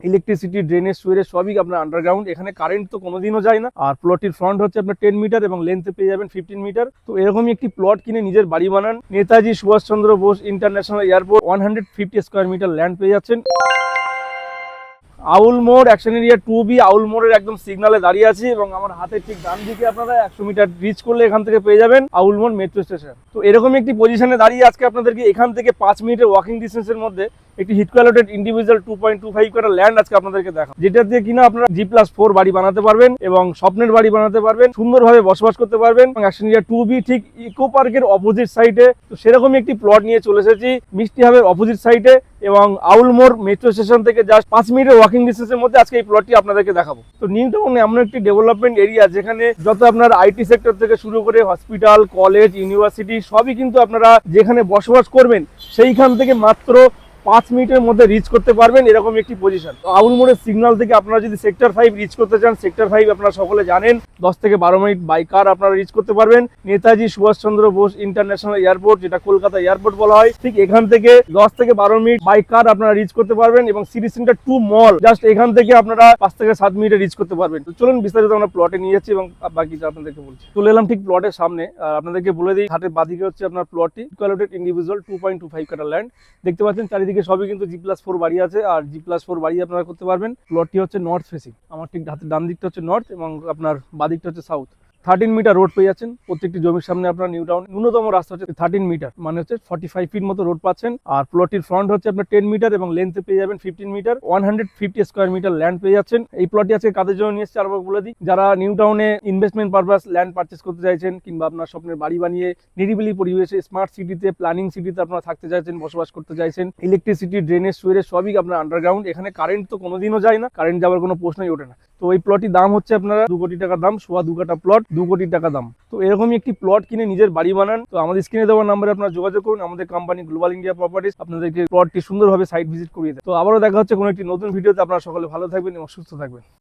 Electricity, drainage, সুইরেজ সবই আপনার underground. এখানে কারেন্ট তো কোনোদিনও যায় না। আর প্লটটির ফ্রন্ট হচ্ছে আপনার 10 মিটার এবং লেন্থে পেয়ে যাবেন 15 মিটার। তো এরকমই একটি প্লট কিনে নিজের বাড়ি বানান। Netaji Subhas Chandra Bose international airport 150 square metre land পেয়ে যাচ্ছেন। আউল মোড় অ্যাকশন এরিয়া 2B আউল মোড়ের একদম সিগনালে দাঁড়িয়ে আছি এবং আমার হাতের ঠিক ডান দিকে আপনারা 100 মিটার রিচ করলে এখান থেকে পেয়ে যাবেন আউল মোড় মেট্রো স্টেশন। তো এরকম একটি পজিশনে দাঁড়িয়ে আজকে আপনাদেরকে এখান থেকে 5 মিনিটের ওয়াকিং ডিস্টেন্সের মধ্যে একটি হিটকো অ্যালটেড ইন্ডিভিজুয়াল 2.25 কাটা ল্যান্ড আজকে আপনাদেরকে দেখাবো, যেটা দিয়ে কিনা আপনারা G+4 বাড়ি বানাতে পারবেন এবং স্বপ্নের বাড়ি বানাতে পারবেন, সুন্দরভাবে বসবাস করতে পারবেন। এবং অ্যাকশন এরিয়া 2B ঠিক ইকো পার্কের অপোজিট সাইডে। তো সেরকমই একটি প্লট নিয়ে চলে এসেছি মিষ্টি হাবের অপোজিট সাইডে এবং আউল মোড় মেট্রো স্টেশন থেকে জাস্ট 5 মিনিটের ওয়াকিং ডিস্টেন্সের মধ্যে আজকে এই প্লটটি আপনাদেরকে দেখাবো। তো নিউ টাউন এমন একটি ডেভেলপমেন্ট এরিয়া যেখানে যত আপনার আইটি সেক্টর থেকে শুরু করে হসপিটাল, কলেজ, ইউনিভার্সিটি সবই কিন্তু আপনারা যেখানে বসবাস করবেন সেইখান থেকে মাত্র 5 মিনিটের মধ্যে রিচ করতে পারবেন, এরকম একটি পজিশন। আউল মোড়ের সিগন্যাল থেকে আপনারা যদি সেক্টর 5 রিচ করতে চান, সেক্টর 5 আপনারা সকলে জানেন 10 থেকে 12 মিনিট বাই কার আপনারা রিচ করতে পারবেন। নেতাজি সুভাষচন্দ্র বোস ইন্টারন্যাশনাল এয়ারপোর্ট, যেটা কলকাতা এয়ারপোর্ট বলা হয়, ঠিক এখান থেকে 10 থেকে 12 মিনিট বাই কার আপনারা রিচ করতে পারবেন। এবং সিটি সেন্টার 2 মল জাস্ট এখান থেকে আপনারা 5 থেকে 7 মিনিটে রিচ করতে পারবেন। তো চলুন বিস্তারিত আমরা প্লটে নিয়ে যাচ্ছি এবং বাকিটা আপনাদেরকে বলছি। চলে এলাম ঠিক প্লটের সামনে। আপনাদেরকে বলে দিই, হাতের বাদিকে হচ্ছে আপনার প্লটটি ইকুয়ালেটেড ইন্ডিভিজুয়াল 2.25 কাটা ল্যান্ড। দেখতে পাচ্ছেন চারিদিকে সবই কিন্তু G+4 বাড়ি আছে আর G+4 বাড়ি আপনারা করতে পারবেন। প্লটটি হচ্ছে নর্থ ফেসিং। আমার ঠিক হাতের ডান দিকটা হচ্ছে নর্থ এবং আপনার বাদিকটা হচ্ছে সাউথ। 13 মিটার রোড পেয়ে যাচ্ছেন প্রত্যেকটি জমির সামনে। আপনার নিউ টাউন ন্যূনতম রাস্তা হচ্ছে 13 মিটার, মানে হচ্ছে 45 ফিট মতো রোড পাচ্ছেন। আর প্লটটির ফ্রন্ট হচ্ছে আপনার 10 মিটার এবং লেন্থে পেয়ে যাবেন 15 মিটার। 150 স্কোয়ার মিটার ল্যান্ড পেয়ে যাচ্ছেন। এই প্লটটি আজকে কাদের জন্য নিয়ে এসেছে আরবার বলে দিই, যারা নিউ টাউনে ইনভেস্টমেন্ট পারপাস ল্যান্ড পারচেস করতে চাইছেন কিংবা আপনার স্বপ্নের বাড়ি বানিয়ে নিরিবিলি পরিবেশে স্মার্ট সিটিতে, প্ল্যানিং সিটিতে আপনারা থাকতে চাইছেন, বসবাস করতে চাইছেন। ইলেকট্রিসিটি, ড্রেনেজ, সুইরেজ সবই আপনার আন্ডারগ্রাউন্ড। এখানে কারেন্ট তো কোনোদিনও যায় না, কারেন্ট যাওয়ার কোনো প্রশ্নই ওঠে না। তো এই প্লটটির দাম হচ্ছে আপনারা 2 কোটি টাকা দাম, সোয়া 2 কাটা প্লট, 2 কোটি টাকা দাম। তো এরকমই একটি প্লট কিনে নিজের বাড়ি বানান। তো আমাদের স্ক্রিনে দেওয়া নাম্বারে আপনারা যোগাযোগ করুন। আমাদের কোম্পানি গ্লোবাল ইন্ডিয়া প্রপার্টিজ আপনাদেরকে প্লটটি সুন্দরভাবে সাইট ভিজিট করিয়ে দেয়। তো আবারও দেখা হচ্ছে কোনো একটি নতুন ভিডিওতে। আপনারা সকলে ভালো থাকবেন এবং সুস্থ থাকবেন।